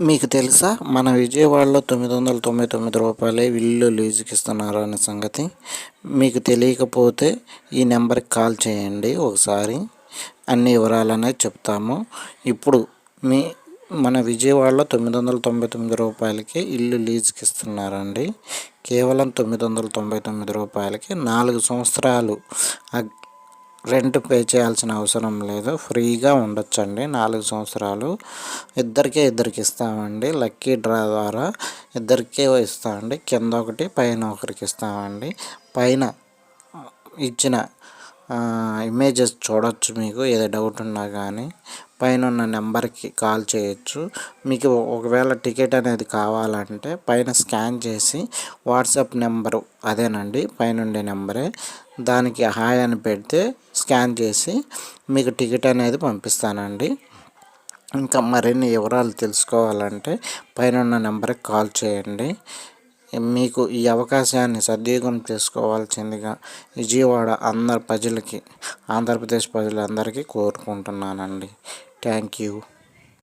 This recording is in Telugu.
మీకు తెలుసా మన విజయవాడలో రూ. 999 ఇల్లు లీజుకి ఇస్తున్నారు అనే సంగతి? మీకు తెలియకపోతే ఈ నెంబర్కి కాల్ చేయండి, ఒకసారి అన్ని వివరాలు అనేది చెప్తాము. ఇప్పుడు మన విజయవాడలో రూ. 999 ఇల్లు లీజుకి ఇస్తున్నారండి. కేవలం రూ. 999 4 సంవత్సరాలు రెంట్ పే చేయాల్సిన అవసరం లేదు, ఫ్రీగా ఉండొచ్చండి 4 సంవత్సరాలు. ఇద్దరికి ఇస్తామండి, లక్కీ డ్రా ద్వారా ఇద్దరికే ఇస్తామండి. కింద ఒకటి పైన ఒకరికి ఇస్తామండి. పైన ఇచ్చిన ఇమేజెస్ చూడొచ్చు, మీకు ఏదో డౌట్ ఉన్నా కానీ పైన ఉన్న నెంబర్కి కాల్ చేయొచ్చు. మీకు ఒకవేళ టికెట్ అనేది కావాలంటే పైన స్కాన్ చేసి వాట్సాప్ నెంబరు అదేనండి, పైన ఉండే నెంబరే, దానికి హాయ్ అని పెడితే స్కాన్ చేసి మీకు టికెట్ అనేది పంపిస్తానండి. ఇంకా మరిన్ని వివరాలు తెలుసుకోవాలంటే పైన ఉన్న నెంబర్కి కాల్ చేయండి. మీకు ఈ అవకాశాన్ని సద్వినియోగం చేసుకోవాల్సిందిగా విజయవాడ అందరి ప్రజలకి, ఆంధ్రప్రదేశ్ ప్రజలందరికీ కోరుకుంటున్నానండి. Thank you.